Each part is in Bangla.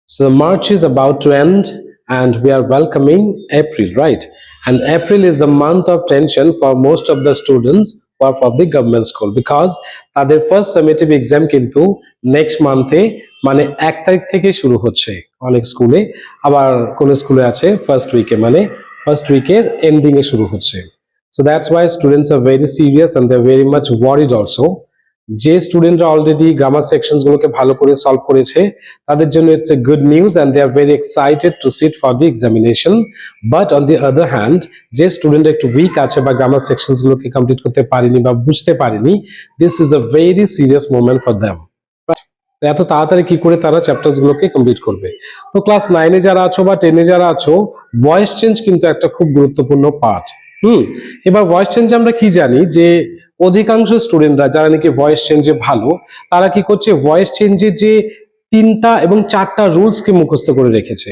So March is about to end and we are welcoming April, right? And April is the month of tension for most of the students who are from the government school because তাদের ফার্স্ট সামেটিভ এক্সাম কিন্তু নেক্সট মান্থে মানে 1 তারিখ থেকে শুরু হচ্ছে অনেক স্কুলে, আবার কোন স্কুলে আছে ফার্স্ট উইকে, মানে ফার্স্ট উইকের এন্ডিং এ শুরু হচ্ছে। So that's why students are very serious and they're very much worried also. যে স্টুডেন্টরা অলরেডি গ্রামার সেকশনস গুলোকে ভালো করে সলভ করেছে তাদের জন্য it's a good news and they are very excited to sit for the examination. But on the other hand, যে স্টুডেন্ট একটু উইক আছে বা গ্রামার সেকশনস গুলোকে কমপ্লিট করতে পারেনি বা বুঝতে পারেনি, this is a very serious moment for them. এত তাড়াতাড়ি কি করে তারা চ্যাপ্টার্স গুলোকে কমপ্লিট করবে? তো ক্লাস 9-এ যারা আছো বা 10-এ যারা আছো, ভয়েস চেঞ্জ কিন্তু একটা খুব গুরুত্বপূর্ণ পার্ট। এবার ভয়েস চেঞ্জ আমরা কি জানি যে অধিকাংশ স্টুডেন্টরা যারা নাকি ভয়েস চেঞ্জে ভালো, তারা কি করছে, ভয়েস চেঞ্জের যে 3টা এবং 4টা রুলস কে মুখস্থ করে রেখেছে।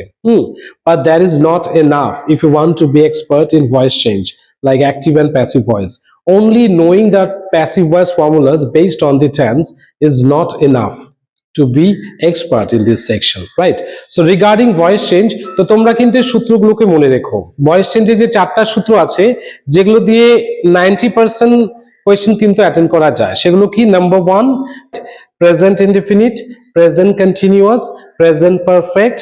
But that is not enough if you want to be expert in voice change like active and passive voice. Only knowing that passive voice formulas based on the tense is not enough to be expert in this section, right? So regarding voice change, তো তোমরা কিন্তু সূত্রগুলোকে মনে রেখো। ভয়েস চেঞ্জে যে 4টা সূত্র আছে যেগুলো দিয়ে 90% কোয়েশ্চেন কিন্তু অ্যাটেন্ড করা যায়, সেগুলো কি? Number 1, present indefinite, present continuous, present perfect.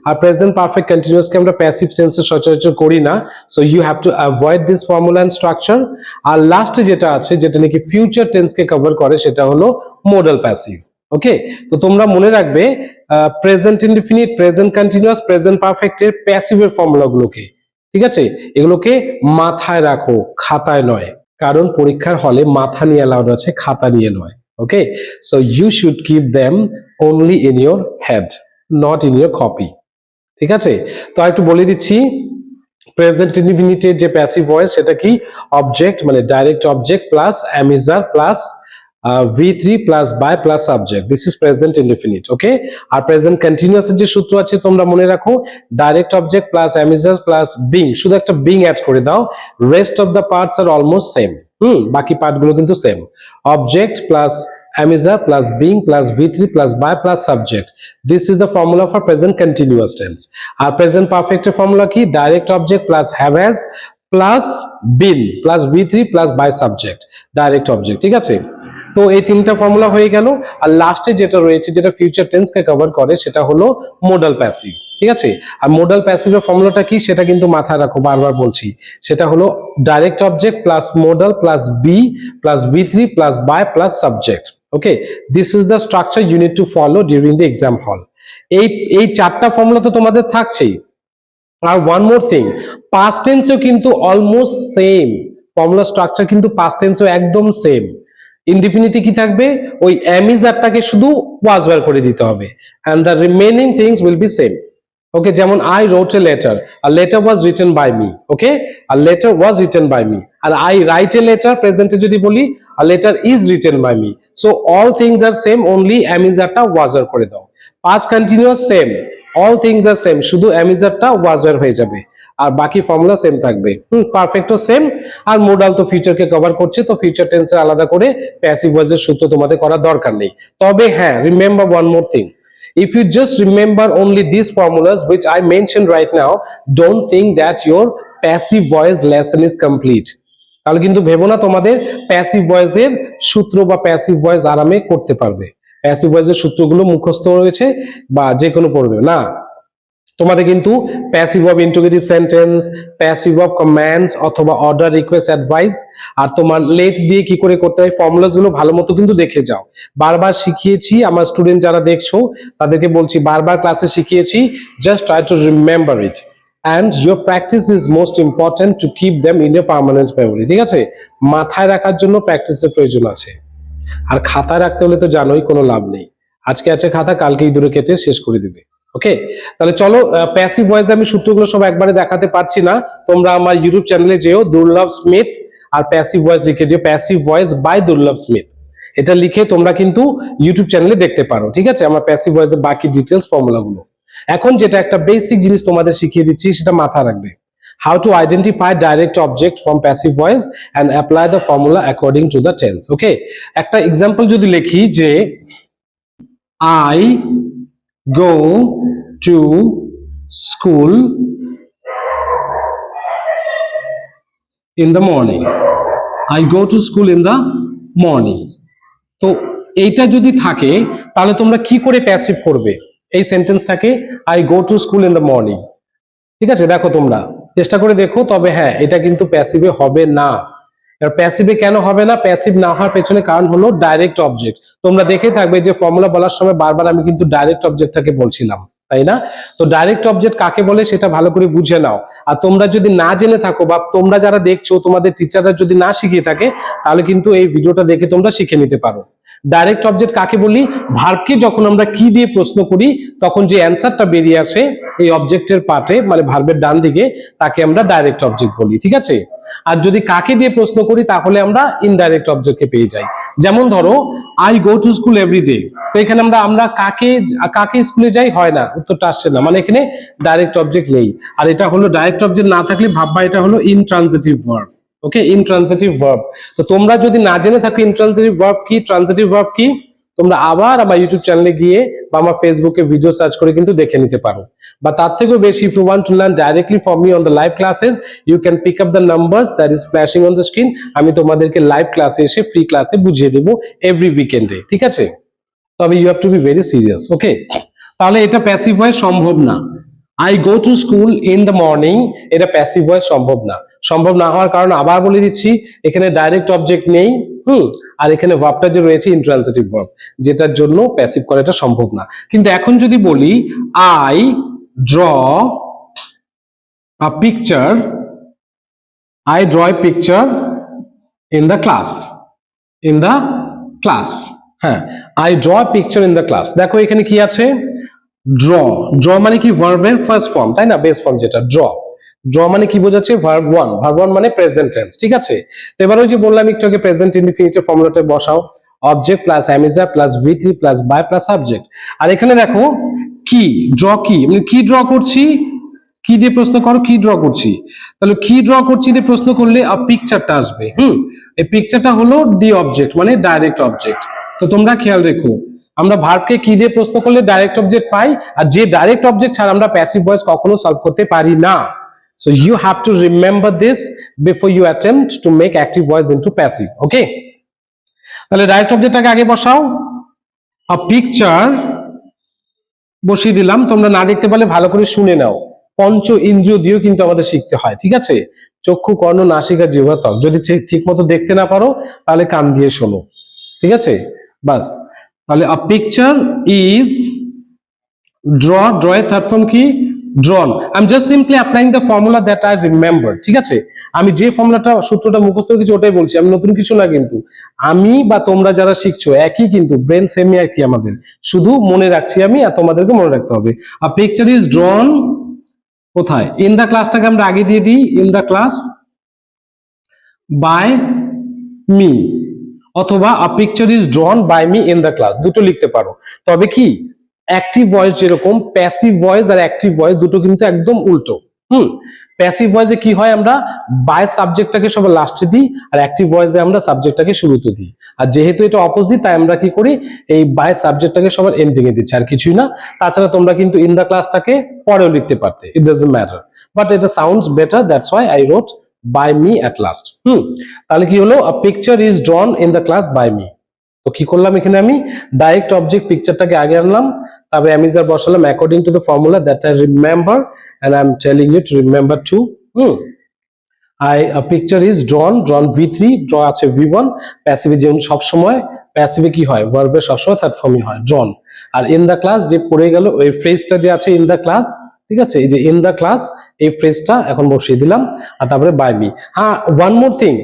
আর প্রেজেন্ট পারফেক্ট কন্টিনিউয়াস কে আমরা প্যাসিভ সেন্সে সচরাচর করি না, so you have to avoid this formula and structure. আর লাস্টে যেটা আছে যেটা নাকি ফিউচার টেন্স কে কভার করে সেটা হলো মডাল প্যাসিভ। ওকে, তো তোমরা মনে রাখবে present indefinite, present continuous, present perfect এর প্যাসিভের ফর্মুলাগুলোকে, ঠিক আছে, এগুলোকে মাথায় রাখো, খাতায় নয়, কারণ পরীক্ষার হলে মাথা নিয়ে অ্যালাউড আছে, খাতা নিয়ে নয়। Okay, so you should keep them only in your head, not in your copy. ঠিক আছে, তো একটু বলে দিচ্ছি, প্রেজেন্ট ইনডিফিনিটের যে প্যাসিভ ভয়েস সেটা কি? অবজেক্ট মানে direct object plus am is are plus V3 plus by plus subject, this is present indefinite. Okay, আর প্রেজেন্ট কন্টিনিউয়াস এর যে সূত্র আছে তোমরা মনে রাখো, direct object plus am is are plus being, শুধু একটা বিং অ্যাড করে দাও, rest of the parts are almost same. বাকি পার্টগুলো কিন্তু same. Object plus am is are plus being plus V3 plus by plus subject, this is the formula for present continuous tense. আর প্রেজেন্ট পারফেক্টের ফর্মুলা কি? Direct object plus have has plus been plus V3 plus by subject, direct object. ঠিক আছে, তো এই 3টা ফর্মুলা হয়ে গেল। আর লাস্টে যেটা রয়েছে যেটা ফিউচার টেন্স কে কভার করে সেটা হলো মডাল প্যাসিভ। ঠিক আছে, আর মডাল প্যাসিভের ফর্মুলাটা কি সেটা কিন্তু মাথায় রাখো, বারবার বলছি, সেটা হলো direct object plus modal plus be plus V3 plus by plus subject. Okay, this is the structure you need to follow during the exam hall. এই 4টা ফর্মুলা তো তোমাদের থাকছেই। আর ওয়ান মোর থিং, পাস্ট টেন্সেও কিন্তু অলমোস্ট সেম ফর্মুলা স্ট্রাকচার, কিন্তু পাস্ট টেন্সেও একদম সেম। ইনডিফিনিটি কি থাকবে? ওই অ্যামিজারটাকে শুধু ওয়াজ ওয়্যার করে দিতে হবে and the remaining things will be same. Okay, যেমন I wrote a letter, a letter was written by me. Okay, a letter was written by me. আর আই রাইট এ লেটার, প্রেজেন্টে যদি বলি a letter is written by me. So all things are same, only অ্যামিজারটা ওয়াজ ওয়্যার করে দাও। Past continuous same, all things are same, শুধু অ্যামিজারটা ওয়াজ ওয়্যার হয়ে যাবে আর বাকি ফর্মুলা সেম থাকবে। পারফেক্টও সেম। আর মোডাল তো ফিউচারকে কভার করছে, তো ফিউচার টেন্সে আলাদা করে প্যাসিভ ভয়েসের সূত্র তোমাদের করার দরকার নেই। তবে হ্যাঁ, remember one more thing, if you just remember only these formulas which I mentioned right now, don't think that your passive voice lesson is complete. তাহলে কিন্তু ভেবো না তোমাদের প্যাসিভ ভয়েসের সূত্র বা প্যাসিভ ভয়েস আরামে করতে পারবে, প্যাসিভ ভয়েসের সূত্রগুলো মুখস্থ রয়েছে বা যে কোনো পড়বে না। তোমাদের কিন্তু passive of integrative sentence, passive of commands অথবা অর্ডার, রিকোয়েস্ট, অ্যাডভাইস, আর তোমার লেট দিয়ে কি করে করতে হয় ফর্মুলাস গুলো ভালো মতো কিন্তু দেখে যাও। বারবার শিখিয়েছি, আমার স্টুডেন্ট যারা দেখছো তাদেরকে বলছি, বারবার ক্লাসে শিখিয়েছি, just try to remember it and your practice is most important to keep them in your permanent memory। ঠিক আছে, মাথায় রাখার জন্য প্র্যাকটিসের প্রয়োজন আছে। আর খাতায় রাখতে হলে তো জানোই কোনো লাভ নেই, আজকে আছে খাতা, কালকে ইঁদুরে কেটে শেষ করে দিবে। ওকে, তাহলে চলো, প্যাসিভ ভয়েস আমি সূত্রগুলো সব একবারে দেখাতে পারছি না, তোমরা আমার ইউটিউব চ্যানেলে যেও, দুর্লভ স্মিথ, আর প্যাসিভ ভয়েস লিখে দিও, প্যাসিভ ভয়েস বাই দুর্লভ স্মিথ, এটা লিখে তোমরা কিন্তু ইউটিউব চ্যানেলে দেখতে পারো। ঠিক আছে, আমার প্যাসিভ ভয়েসের বাকি ডিটেলস ফর্মুলাগুলো। এখন যেটা একটা বেসিক জিনিস তোমাদের শিখিয়ে দিচ্ছি সেটা মাথায় রাখবে, how to identify direct object from passive voice and apply the formula according to the tense। ওকে, একটা এক্সাম্পল যদি লিখি যে I go to school in the morning. I go to school in the morning. তো এইটা যদি থাকে তাহলে তোমরা কি করে প্যাসিভ করবে এই সেন্টেন্সটাকে, I go to school in the morning. ঠিক আছে, দেখো তোমরা চেষ্টা করে দেখো। তবে হ্যাঁ, এটা কিন্তু প্যাসিভে হবে না। প্যাসিভে কেন হবে না? প্যাসিভ না হওয়ার পেছনে কারণ হলো ডাইরেক্ট অবজেক্ট। তোমরা দেখে থাকবে যে ফর্মুলা বলার সময় বারবার আমি কিন্তু ডাইরেক্ট অবজেক্টটাকে বলছিলাম, তাই না? তো ডাইরেক্ট অবজেক্ট কাকে বলে সেটা ভালো করে বুঝে নাও। আর তোমরা যদি না জেনে থাকো বা তোমরা যারা দেখছো তোমাদের টিচাররা যদি না শিখিয়ে থাকে, তাহলে কিন্তু এই ভিডিওটা দেখে তোমরা শিখে নিতে পারো। ডাইরেক্ট অবজেক্ট কাকে বলি? ভার্বকে যখন আমরা কি দিয়ে প্রশ্ন করি তখন যে অ্যান্সারটা বেরিয়ে আসে এই অবজেক্টের পার্টে, মানে ভার্বের ডান দিকে, তাকে আমরা ডাইরেক্ট অবজেক্ট বলি। ঠিক আছে? আর যদি কাকে দিয়ে প্রশ্ন করি তাহলে আমরা ইনডাইরেক্ট অবজেক্টকে পেয়ে যাই। যেমন ধরো, I go to school every day. তো এখানে আমরা কাকে স্কুলে যাই হয় না, উত্তরটা আসছে না, মানে এখানে ডাইরেক্ট অবজেক্ট নেই। আর এটা হলো ডাইরেক্ট অবজেক্ট না থাকলে ভাববা এটা হলো ইনট্রানজিটিভ ভার্ব। ওকে, ইনট্রানজিটিভ ভার্ব। তো তোমরা যদি না জেনে থাকো ইনট্রানজিটিভ ভার্ব কি, ট্রানজিটিভ ভার্ব কি, তোমরা আবার আমার ইউটিউব চ্যানেলে গিয়ে বা আমার ফেসবুকে ভিডিও সার্চ করে কিন্তু দেখে নিতে পারো। বা তার থেকেও বেশি, if you want to learn directly from me on the live classes, you can pick up the numbers that is flashing on the screen. আমি তোমাদেরকে লাইভ ক্লাসে এসে ফ্রি ক্লাসে বুঝিয়ে দেবো এভরি উইকেন্ডে। ঠিক আছে? তবে you have to be very serious. Okay, তাহলে এটা প্যাসিভ ভয়েস সম্ভব না। I go to school in the morning, এটা প্যাসিভ ভয়েস সম্ভব না। সম্ভব না হওয়ার কারণ আবার বলে দিচ্ছি, এখানে ডাইরেক্ট অবজেক্ট নেই। আর এখানে ভার্বটা যে রয়েছে ইনট্রানজিটিভ ভার্ব, যেটার জন্য প্যাসিভ করাটা সম্ভব না। কিন্তু এখন যদি বলি I draw a picture, I draw a picture in the class, in the class. হ্যাঁ, I draw a picture in the class. দেখো এখানে কি আছে? ড্র। ড্র মানে কি? ভার্বের ফার্স্ট ফর্ম, তাই না? বেস ফর্ম যেটা ড্র। ড্র মানে কি বোঝাচ্ছে? Verb one. ভার্ব ওয়ান মানে প্রেজেন্ট টেন্স। ঠিক আছে? তো এবার ওই যে বললাম একটু আগে, প্রেজেন্ট ইনডিফিনিটিভ ফর্মুলাটা বসাও। Object plus am is are plus V3 plus by plus subject. আর এখানে দেখো কি ড্র, কি মানে কি ড্র করছি, কি দিয়ে প্রশ্ন করো, কি ড্র করছি। তাহলে কি ড্র করছি দিয়ে প্রশ্ন করলে পিকচারটা আসবে। এই পিকচারটা হলো ডি অবজেক্ট, মানে ডাইরেক্ট অবজেক্ট। তো তোমরা খেয়াল রেখো, আমরা ভার্বকে কি দিয়ে প্রশ্ন করলে ডাইরেক্ট অবজেক্ট পাই, আর যে ডাইরেক্ট অবজেক্ট ছাড়া আমরা প্যাসিভ ভয়েস কখনো সলভ করতে পারি না। So you have to remember this before you attempt to make active voice into passive. Okay? তাহলে ডাইরেক্ট অবজেক্টটাকে আগে বসাও। a picture বসিয়ে দিলাম। তোমরা না দেখতে পারলে ভালো করে শুনে নাও। পঞ্চ ইন্দ্রিয় দিয়েও কিন্তু আমাদের শিখতে হয়। ঠিক আছে? চক্ষু, কর্ণ, নাসিকা, জিহ্বা, ত্বক। যদি ঠিক মতো দেখতে না পারো তাহলে কান দিয়ে শোনো। ঠিক আছে? বাস। তাহলে a picture is draw, draw এর থার্ড ফর্ম কি? drawn. I'm just simply applying the formula that I remember. ঠিক আছে? আমি যে ফর্মুলাটা, সূত্রটা মুখস্থ কিছু ওটাই বলছি, আমি নতুন কিছু না কিন্তু। আমি বা তোমরা যারা শিখছো একই, কিন্তু ব্রেন সেমই একই আমাদের, শুধু মনে রাখছি আমি আর তোমাদেরকে মনে রাখতে হবে। A picture is drawn কোথায়? ইন দা ক্লাসটাকে আমরা আগে দিয়ে দিই, in the class by me, অথবা a picture is drawn by me in the class, দুটো লিখতে পারো। তবে কি, অ্যাক্টিভ ভয়েস যেরকম, প্যাসিভ ভয়েস আর অ্যাক্টিভ ভয়েস দুটো কিন্তু একদম উল্টো। প্যাসিভ ভয়েসে কি হয়, আমরা বাই সাবজেক্টটাকে সবার লাস্টে দিই, আর অ্যাক্টিভ ভয়েসে আমরা সাবজেক্টটাকে শুরুতে দিই। আর যেহেতু এটা অপোজিট, তাই আমরা কি করি, এই বাই সাবজেক্টটাকে সবার এন্ডিং এ দিচ্ছি, আর কিছুই না। তাছাড়া তোমরা কিন্তু ইন দা ক্লাসটাকে পরেও লিখতে পারতে, ইট ডাজন্ট ম্যাটার, বাট এটা sounds better, that's why I রোট by me at last. তাহলে কি হলো? a picture is drawn in the class by me. তো কি করলাম এখানে, আমি ডাইরেক্ট অবজেক্ট পিকচারটাকে আগে আনলাম, তারপরে অ্যামিজার বসালাম according to the formula that I remember, and I'm telling you to remember too. a picture is drawn V3, draw আছে V1। প্যাসিভে যেমন সব সময়, প্যাসিভে কি হয়, ভার্বের সবসময় থার্ড ফর্মই হয়, drawn। আর ইন দা ক্লাস যে পড়ে গেল, ওই ফ্রেজটা যে আছে ইন দা ক্লাস, ঠিক আছে, এই যে ইন দা ক্লাস, এই ফ্রেজটা এখন বসিয়ে দিলাম, আর তারপরে বাই মি। হ্যাঁ, ওয়ান মোর থিং,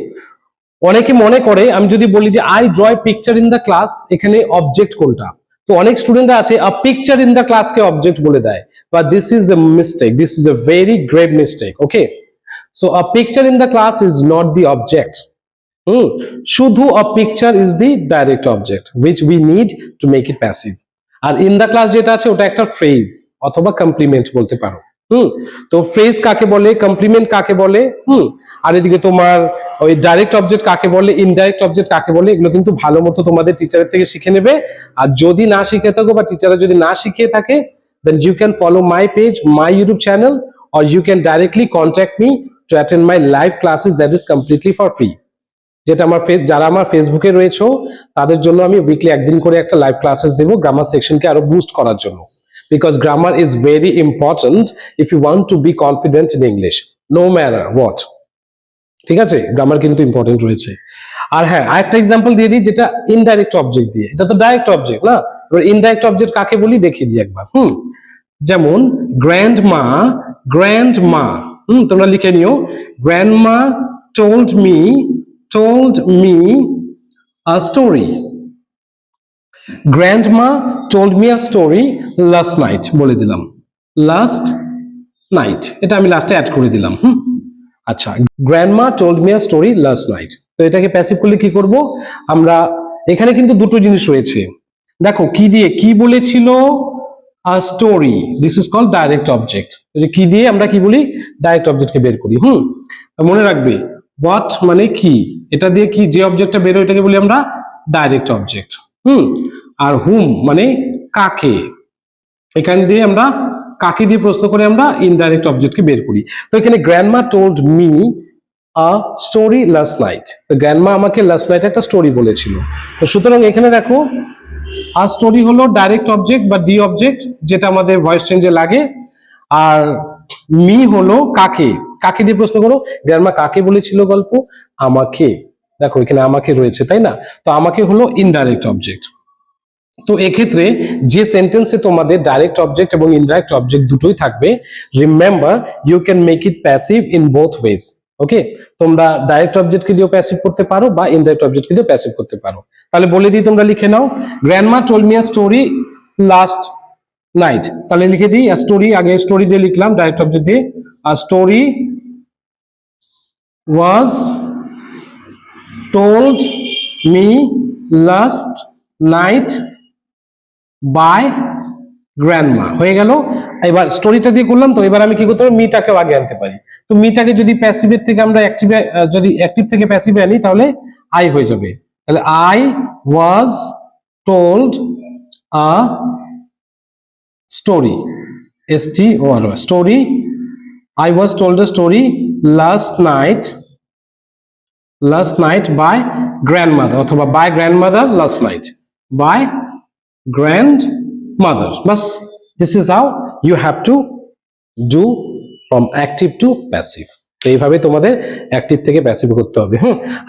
অনেকে মনে করে আমি যদি বলি যে I draw a picture in the class, এখানে অবজেক্ট কোনটা? তো অনেক স্টুডেন্টরা আছে আ পিকচার ইন দা ক্লাসকে অবজেক্ট বলে দেয়, but this is a mistake, this is a very grave mistake. Okay, so a picture in the class is not the object. শুধু a picture is the direct object which we need to make it passive। আর ইন দা ক্লাস যেটা আছে ওটা একটা ফ্রেজ অথবা কমপ্লিমেন্ট বলতে পারো। তো ফ্রেজ কাকে বলে, কমপ্লিমেন্ট কাকে বলে, আর এদিকে তোমার ওই ডাইরেক্ট অবজেক্ট কাকে বলে, ইনডাইরেক্ট অবজেক্ট কাকে বলে, এগুলো কিন্তু ভালো মতো তোমাদের টিচারের থেকে শিখে নেবে। আর যদি না শিখে থাকো বা টিচাররা যদি না শিখিয়ে থাকে, then you can follow my page, my YouTube channel, or you can directly contact me to attend my live classes that is completely for free. যেটা আমার যারা আমার ফেসবুকে রয়েছে তাদের জন্য আমি উইকলি একদিন করে একটা লাইভ ক্লাসেস দেবো গ্রামার সেকশনকে আরো বুস্ট করার জন্য, because grammar is very important if you want to be confident in English, no matter what. ঠিক আছে, গ্রামার কিন্তু ইম্পর্টেন্ট রয়েছে। আর হ্যাঁ, আরেকটা এক্সাম্পল দিয়ে দিই, যেটা ইনডাইরেক্ট অবজেক্ট দিয়ে, এটা তো ডাইরেক্ট অবজেক্ট না, এবার ইনডাইরেক্ট অবজেক্ট কাকে বলি দেখিয়ে দিই একবার। যেমন গ্র্যান্ডমা, গ্র্যান্ডমা, তোমরা লিখে নিও, grandma told me a story. Grandma told me a story last night, বলে দিলাম last night, এটা আমি লাস্টে অ্যাড করে দিলাম। আচ্ছা, grandma told me a story last night, তো এটাকে প্যাসিভ করলে কি করব আমরা, এখানে কিন্তু দুটো জিনিস রয়েছে, দেখো কি দিয়ে কি বলেছিল, a story, this is called direct object, কি দিয়ে আমরা কি বলি, ডাইরেক্ট অবজেক্টকে বের করি। মনে রাখবে what মানে কি, এটা দিয়ে কি যে অবজেক্টটা বের হয় এটাকে বলি আমরা ডাইরেক্ট অবজেক্ট। আর whom মানে কাকে, এখান দিয়ে আমরা কাকে দিয়ে প্রশ্ন করে আমরা ইনডাইরেক্ট অবজেক্টকে বের করি। তো এখানে grandma told me a story last night, তো গ্র্যান্ডমা আমাকে লাস্ট নাইট একটা স্টোরি বলেছিল। তো সুতরাং এখানে দেখো আ স্টোরি হলো ডাইরেক্ট অবজেক্ট বা ডি অবজেক্ট, যেটা আমাদের ভয়েস চেঞ্জে লাগে। আর মি হলো কাকে, কাকে দিয়ে প্রশ্ন করো, গ্র্যান্ডমা কাকে বলেছিল গল্প, আমাকে, দেখো এখানে আমাকে রয়েছে তাই না, তো আমাকে হলো ইনডাইরেক্ট অবজেক্ট। তো এক্ষেত্রে যে সেন্টেন্সে তোমাদের ডাইরেক্ট অবজেক্ট এবং ইনডাইরেক্ট অবজেক্ট দুটোই থাকবে, remember you can make it passive in both ways. Okay, তোমরা ডাইরেক্ট অবজেক্টকে দিয়েও প্যাসিভ করতে পারো বা ইনডাইরেক্ট অবজেক্টকে দিয়েও প্যাসিভ করতে পারো। তাহলে বলে দিই, তোমরা লিখে নাও, grandma told me a story last night, তাহলে লিখে দিই স্টোরি, আগে স্টোরি দিয়ে লিখলাম ডাইরেক্ট অবজেক্ট দিয়ে, a story was told me last night by grandma, হয়ে গেল। এবার স্টোরিটা দিয়ে করলাম, তো এবার আমি কি করতে পারি, মিটাকেও আগে আনতে পারি। তো মিটাকে যদি প্যাসিভের থেকে আমরা অ্যাক্টিভে, যদি অ্যাক্টিভ থেকে প্যাসিভে আনি তাহলে আই হয়ে যাবে, তাহলে I was told a story, STORY, story, I was told a story last night by grandmother, অথবা by grandmother last night, by grandmother. Bas, this is how you have to do from active to passive. তো এইভাবে তোমাদের অ্যাক্টিভ থেকে প্যাসিভ করতে হবে।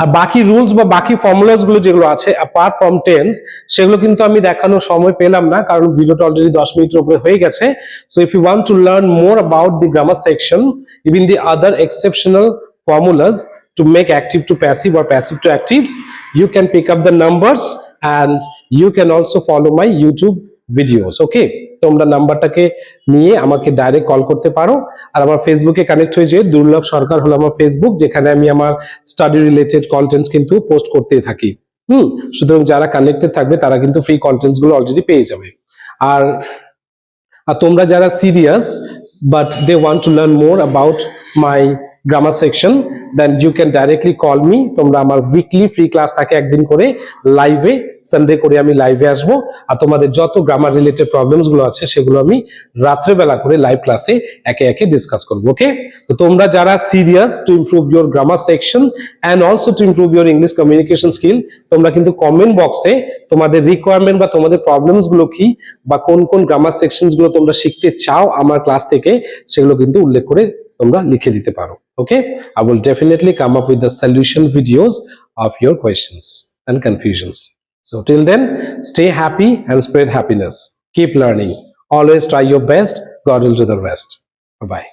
আর বাকি রুলস বা বাকি ফর্মুলাস গুলো যেগুলো আছে অ্যাপার্ট ফ্রম টেন্স, সেগুলো কিন্তু আমি দেখানোর সময় পেলাম না, কারণ ভিডিওটা অলরেডি 10 মিনিটের উপরে হয়ে গেছে। So if you want to learn more about the grammar section, even the other exceptional formulas to make active to passive or passive to active, you can pick up the numbers and you can also follow my YouTube videos. Okay, তোমরা নাম্বারটাকে নিয়ে আমাকে ডাইরেক্ট কল করতে পারো, আর আমার ফেসবুকে কানেক্ট হয়ে যে দুর্লভ সরকার হলো আমার ফেসবুক, যেখানে আমি আমার স্টাডি রিলেটেড কন্টেন্টস কিন্তু পোস্ট করতে থাকি। সুতরাং যারা কানেক্টেড থাকবে তারা কিন্তু ফ্রি কন্টেন্টস গুলো অলরেডি পেয়ে যাবে। আর তোমরা যারা serious but they want to learn more about my grammar section, then you can directly call me. তোমরা আমার উইকলি ফ্রি ক্লাস থাকে একদিন করে লাইভে, সানডে করে আমি লাইভে আসবো, আর তোমাদের যত গ্রামার রিলেটেড প্রবলেমস গুলো আছে সেগুলো আমি রাত্রেবেলা করে লাইভ ক্লাসে একে একে ডিসকাস করবো। ওকে, তো তোমরা যারা serious to improve your grammar section and also to improve your English communication skill, তোমরা কিন্তু কমেন্ট বক্সে তোমাদের রিকোয়ারমেন্ট বা তোমাদের প্রবলেমস গুলো কি বা কোন কোন গ্রামার সেকশনস গুলো তোমরা শিখতে চাও আমার ক্লাস থেকে, সেগুলো কিন্তু উল্লেখ করে তোমরা লিখে দিতে পারো। Okay, I will definitely come up with the solution videos of your questions and confusions. So till then, stay happy and spread happiness. Keep learning. Always try your best. God will do the rest. Bye bye.